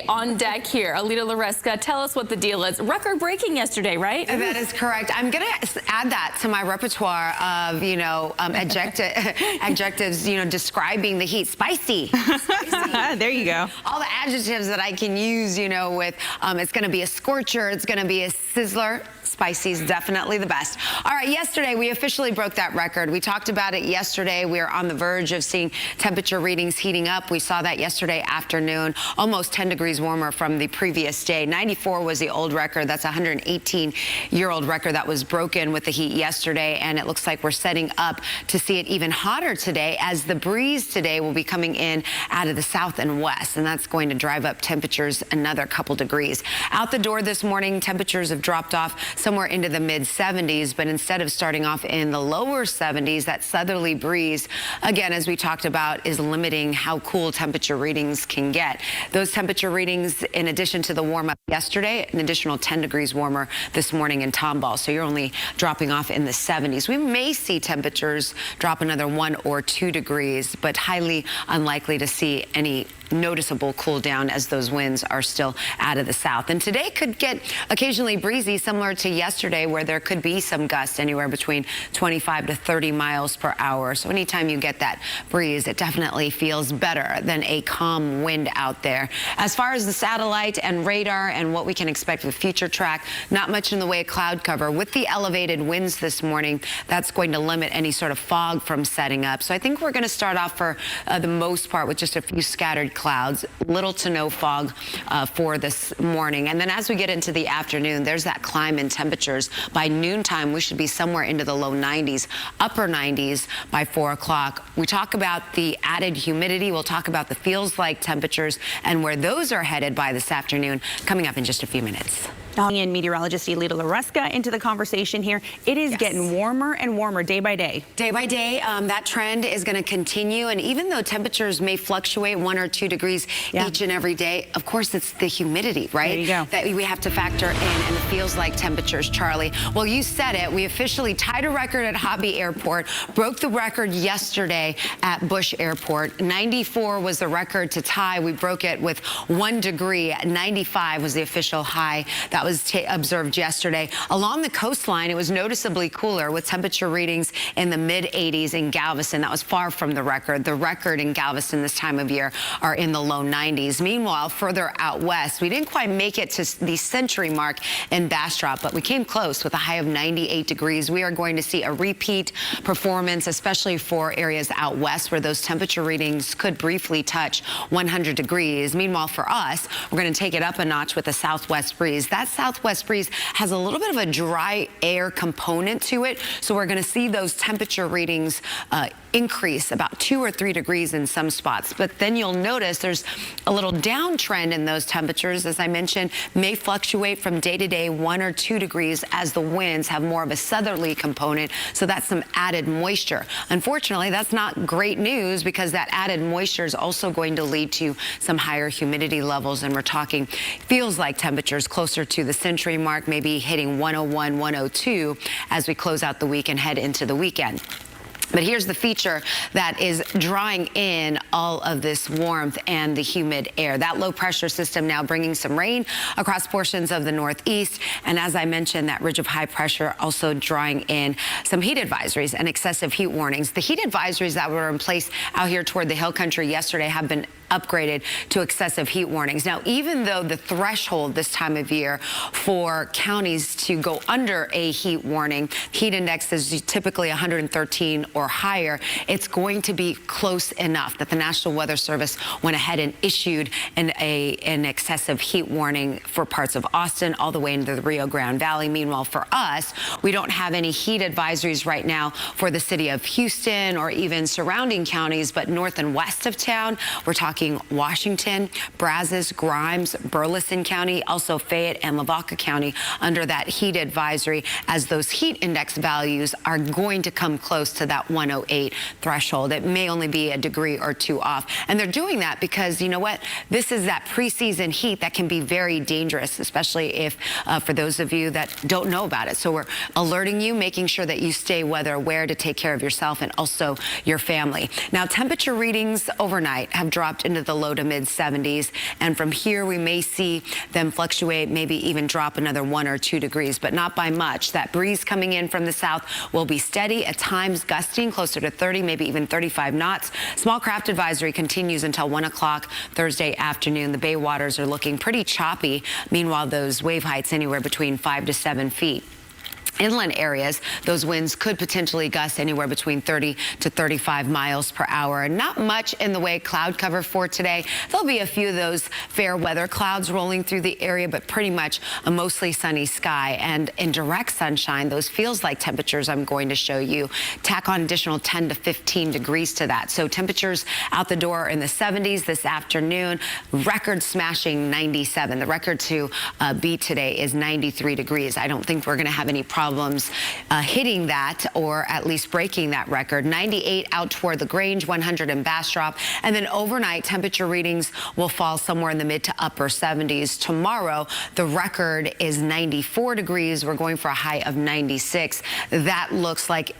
On deck here, Elita Loresca, tell us what the deal is. Record-breaking yesterday, right? That is correct. I'm going to add that to my repertoire of, adjectives, describing the heat. Spicy. Spicy. There you go. All the adjectives that I can use, with it's going to be a scorcher, it's going to be a sizzler. Spicy is definitely the best. All right, yesterday we officially broke that record. We talked about it yesterday. We are on the verge of seeing temperature readings heating up. We saw that yesterday afternoon, almost 10 degrees warmer from the previous day. 94 was the old record. That's a 118-year-old record that was broken with the heat yesterday, and it looks like we're setting up to see it even hotter today as the breeze today will be coming in out of the south and west, and that's going to drive up temperatures another couple degrees. Out the door this morning, temperatures have dropped off somewhere into the mid-70s, but instead of starting off in the lower 70s, that southerly breeze, again, as we talked about, is limiting how cool temperature readings can get. Those temperature readings, in addition to the warm-up yesterday, an additional 10 degrees warmer this morning in Tomball, so you're only dropping off in the 70s. We may see temperatures drop another 1 or 2 degrees, but highly unlikely to see any noticeable cool down as those winds are still out of the south. And today could get occasionally breezy, similar to yesterday, where there could be some gusts anywhere between 25 to 30 miles per hour. So anytime you get that breeze, it definitely feels better than a calm wind out there. As far as the satellite and radar and what we can expect with future track, not much in the way of cloud cover. With the elevated winds this morning, that's going to limit any sort of fog from setting up. So I think we're going to start off for the most part with just a few scattered clouds, little to no fog for this morning. And then as we get into the afternoon, there's that climb in temperatures. By noontime, we should be somewhere into the low 90s, upper 90s by 4 o'clock. We talk about the added humidity. We'll talk about the feels like temperatures and where those are headed by this afternoon, coming up in just a few minutes. And meteorologist Elita Loresca into the conversation here. It is getting warmer and warmer day by day. Day by day, that trend is going to continue. And even though temperatures may fluctuate 1 or 2 degrees each and every day, of course, it's the humidity, right? There you go. That we have to factor in, and it feels like temperatures, Charlie. Well, you said it. We officially tied a record at Hobby Airport, broke the record yesterday at Bush Airport. 94 was the record to tie. We broke it with 1 degree. 95 was the official high. That was observed yesterday. Along the coastline, it was noticeably cooler with temperature readings in the mid-80s in Galveston. That was far from the record. The record in Galveston this time of year are in the low 90s. Meanwhile, further out west, we didn't quite make it to the century mark in Bastrop, but we came close with a high of 98 degrees. We are going to see a repeat performance, especially for areas out west where those temperature readings could briefly touch 100 degrees. Meanwhile, for us, we're going to take it up a notch with a southwest breeze. That southwest breeze has a little bit of a dry air component to it, so we're going to see those temperature readings increase about 2 or 3 degrees in some spots. But then you'll notice there's a little downtrend in those temperatures, as I mentioned, may fluctuate from day to day 1 or 2 degrees as the winds have more of a southerly component. So that's some added moisture. Unfortunately, that's not great news because that added moisture is also going to lead to some higher humidity levels. And we're talking feels like temperatures closer to the century mark, maybe hitting 101, 102 as we close out the week and head into the weekend. But here's the feature that is drawing in all of this warmth and the humid air. That low pressure system now bringing some rain across portions of the northeast. And as I mentioned, that ridge of high pressure also drawing in some heat advisories and excessive heat warnings. The heat advisories that were in place out here toward the hill country yesterday have been upgraded to excessive heat warnings. Now, even though the threshold this time of year for counties to go under a heat warning, heat index is typically 113 or higher, it's going to be close enough that the National Weather Service went ahead and issued an excessive heat warning for parts of Austin all the way into the Rio Grande Valley. Meanwhile, for us, we don't have any heat advisories right now for the city of Houston or even surrounding counties, but north and west of town, we're talking Washington, Brazos, Grimes, Burleson County, also Fayette and Lavaca County under that heat advisory, as those heat index values are going to come close to that 108 threshold. It may only be a degree or 2 off. And they're doing that because, you know what, this is that preseason heat that can be very dangerous, especially if for those of you that don't know about it. So we're alerting you, making sure that you stay weather aware to take care of yourself and also your family. Now, temperature readings overnight have dropped dropped into the low to mid 70s. And from here, we may see them fluctuate, maybe even drop another 1 or 2 degrees, but not by much. That breeze coming in from the south will be steady, at times gusting closer to 30, maybe even 35 knots. Small craft advisory continues until 1 o'clock Thursday afternoon. The bay waters are looking pretty choppy. Meanwhile, those wave heights anywhere between 5 to 7 feet. Inland areas, those winds could potentially gust anywhere between 30 to 35 miles per hour. Not much in the way of cloud cover for today. There'll be a few of those fair weather clouds rolling through the area, but pretty much a mostly sunny sky. And in direct sunshine, those feels like temperatures I'm going to show you, tack on additional 10 to 15 degrees to that. So temperatures out the door are in the 70s this afternoon, record smashing 97. The record to beat today is 93 degrees. I don't think we're going to have any problems hitting that, or at least breaking that record. 98 out toward the Grange, 100 in Bastrop, and then overnight temperature readings will fall somewhere in the mid to upper 70s. Tomorrow, the record is 94 degrees. We're going for a high of 96. That looks like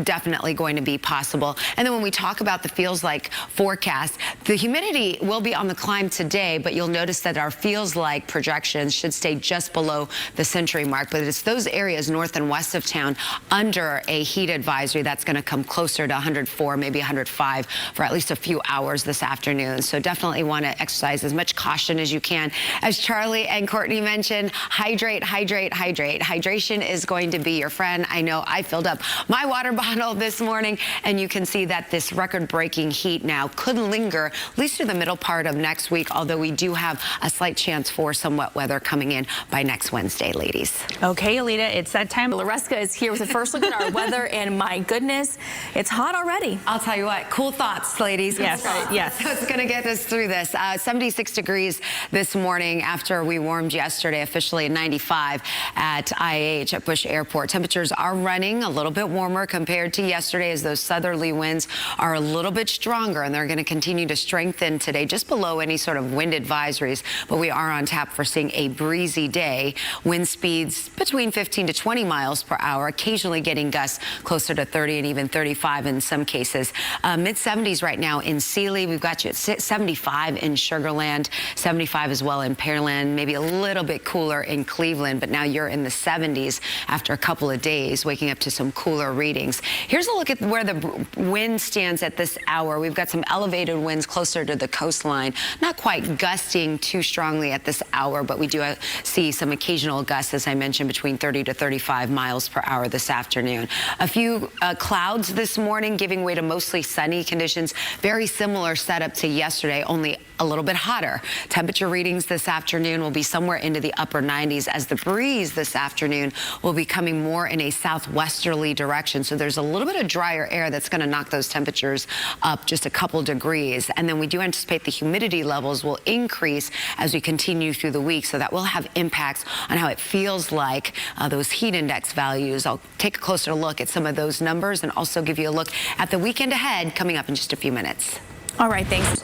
definitely going to be possible. And then when we talk about the feels like forecast, the humidity will be on the climb today, but you'll notice that our feels like projections should stay just below the century mark. But it's those areas north and west of town under a heat advisory that's going to come closer to 104, maybe 105 for at least a few hours this afternoon. So definitely want to exercise as much caution as you can. As Charlie and Courtney mentioned, hydrate, hydrate, hydrate. Hydration is going to be your friend. I know I filled up my water bottle this morning, and you can see that this record-breaking heat now could linger at least through the middle part of next week, although we do have a slight chance for some wet weather coming in by next Wednesday, ladies. Okay, Elita, it's that time. Loresca is here with a first look at our weather, and my goodness, it's hot already. I'll tell you what, cool thoughts, ladies. Yes, yes. So it's going to get us through this. 76 degrees this morning after we warmed yesterday, officially at 95 at IH at Bush Airport. Temperatures are running a little bit warmer compared to yesterday, as those southerly winds are a little bit stronger, and they're going to continue to strengthen today, just below any sort of wind advisories. But we are on tap for seeing a breezy day. Wind speeds between 15 to 20 miles per hour, occasionally getting gusts closer to 30 and even 35 in some cases. Mid 70s right now in Sealy. We've got you at 75 in Sugar Land, 75 as well in Pearland, maybe a little bit cooler in Cleveland, but now you're in the 70s after a couple of days, waking up to some cooler readings. Here's a look at where the wind stands at this hour. We've got some elevated winds closer to the coastline, not quite gusting too strongly at this hour, but we do see some occasional gusts, as I mentioned, between 30 to 35 miles per hour this afternoon. A few clouds this morning, giving way to mostly sunny conditions. Very similar setup to yesterday, only a little bit hotter. Temperature readings this afternoon will be somewhere into the upper 90s, as the breeze this afternoon will be coming more in a southwesterly direction. So there's a little bit of drier air that's going to knock those temperatures up just a couple degrees. And then we do anticipate the humidity levels will increase as we continue through the week. So that will have impacts on how it feels like those heat index values. I'll take a closer look at some of those numbers and also give you a look at the weekend ahead coming up in just a few minutes. All right, thanks.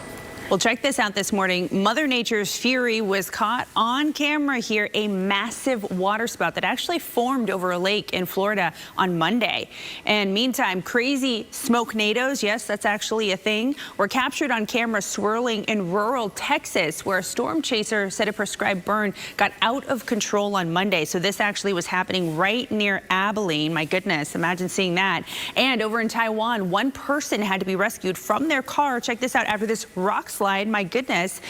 Well, check this out this morning. Mother Nature's fury was caught on camera here. A massive water spout that actually formed over a lake in Florida on Monday. And meantime, crazy smokenadoes, yes, that's actually a thing, were captured on camera swirling in rural Texas, where a storm chaser said a prescribed burn got out of control on Monday. So this actually was happening right near Abilene. My goodness, imagine seeing that. And over in Taiwan, one person had to be rescued from their car. Check this out, after this rock slide, my goodness,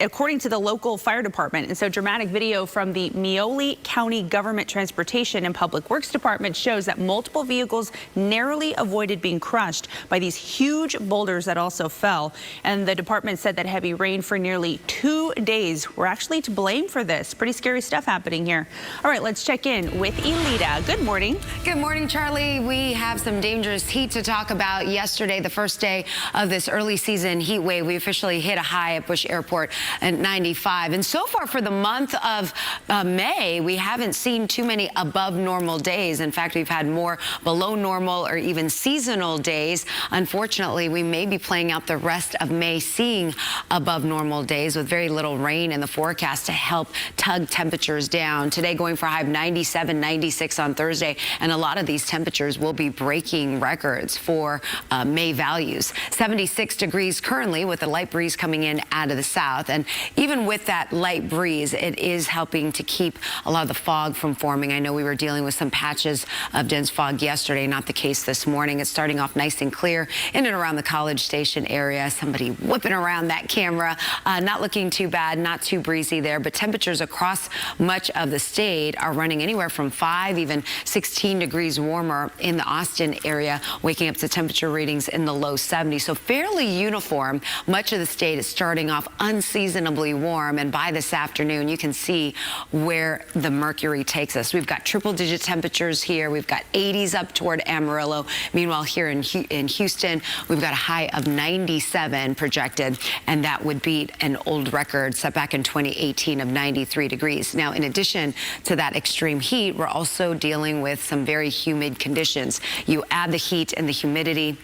according to the local fire department. And so dramatic video from the Mioli County Government Transportation and Public Works Department shows that multiple vehicles narrowly avoided being crushed by these huge boulders that also fell. And the department said that heavy rain for nearly 2 days were actually to blame for this. Pretty scary stuff happening here. All right, let's check in with Elita. Good morning. Good morning, Charlie. We have some dangerous heat to talk about. Yesterday, the first day of this early season heat wave, we officially hit a high at Bush Airport at 95. And so far for the month of May, we haven't seen too many above normal days. In fact, we've had more below normal or even seasonal days. Unfortunately, we may be playing out the rest of May seeing above normal days with very little rain in the forecast to help tug temperatures down. Today going for a high of 97, 96 on Thursday, and a lot of these temperatures will be breaking records for May values. 76 degrees currently finally, with a light breeze coming in out of the south, and even with that light breeze, it is helping to keep a lot of the fog from forming. I know we were dealing with some patches of dense fog yesterday, not the case this morning. It's starting off nice and clear in and around the College Station area. Somebody whipping around that camera. Not looking too bad, not too breezy there, but temperatures across much of the state are running anywhere from 5, even 16 degrees warmer in the Austin area, waking up to temperature readings in the low 70s. So fairly uniform. Much of the state is starting off unseasonably warm, and by this afternoon, you can see where the mercury takes us. We've got triple-digit temperatures here. We've got 80s up toward Amarillo. Meanwhile, here in Houston, we've got a high of 97 projected, and that would beat an old record set back in 2018 of 93 degrees. Now, in addition to that extreme heat, we're also dealing with some very humid conditions. You add the heat and the humidity,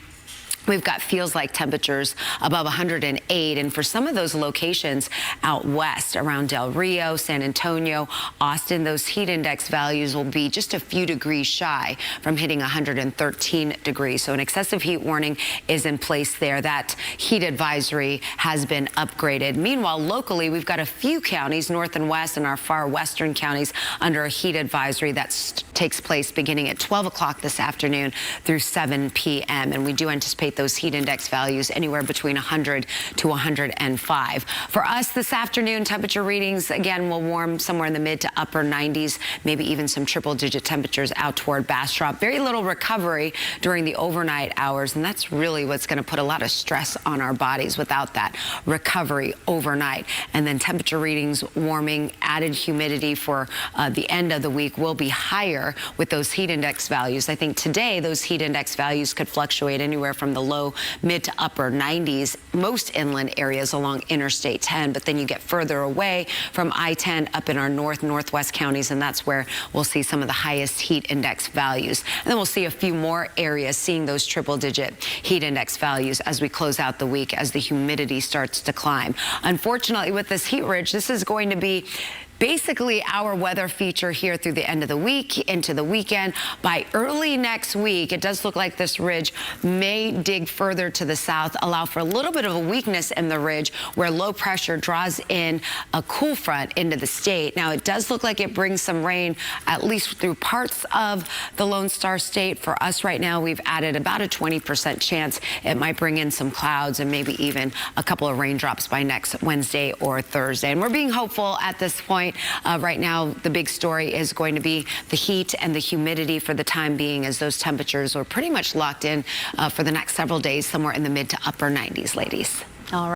we've got feels like temperatures above 108, and for some of those locations out west around Del Rio, San Antonio, Austin, those heat index values will be just a few degrees shy from hitting 113 degrees. So an excessive heat warning is in place there. That heat advisory has been upgraded. Meanwhile, locally, we've got a few counties, north and west, and our far western counties under a heat advisory that takes place beginning at 12 o'clock this afternoon through 7 p.m. And we do anticipate those heat index values anywhere between 100 to 105. For us this afternoon, temperature readings, again, will warm somewhere in the mid to upper 90s, maybe even some triple-digit temperatures out toward Bastrop. Very little recovery during the overnight hours, and that's really what's going to put a lot of stress on our bodies without that recovery overnight. And then temperature readings warming, added humidity for the end of the week will be higher with those heat index values. I think today those heat index values could fluctuate anywhere from the low mid to upper 90s, most inland areas along Interstate 10, but then you get further away from I-10 up in our northwest counties, and that's where we'll see some of the highest heat index values. And then we'll see a few more areas seeing those triple-digit heat index values as we close out the week, as the humidity starts to climb. Unfortunately, with this heat ridge, this is going to be basically our weather feature here through the end of the week into the weekend. By early next week, it does look like this ridge may dig further to the south, allow for a little bit of a weakness in the ridge where low pressure draws in a cool front into the state. Now, it does look like it brings some rain, at least through parts of the Lone Star State. For us right now, we've added about a 20% chance it might bring in some clouds and maybe even a couple of raindrops by next Wednesday or Thursday. And we're being hopeful at this point. Right now, the big story is going to be the heat and the humidity for the time being, as those temperatures are pretty much locked in for the next several days, somewhere in the mid to upper 90s, ladies. All right.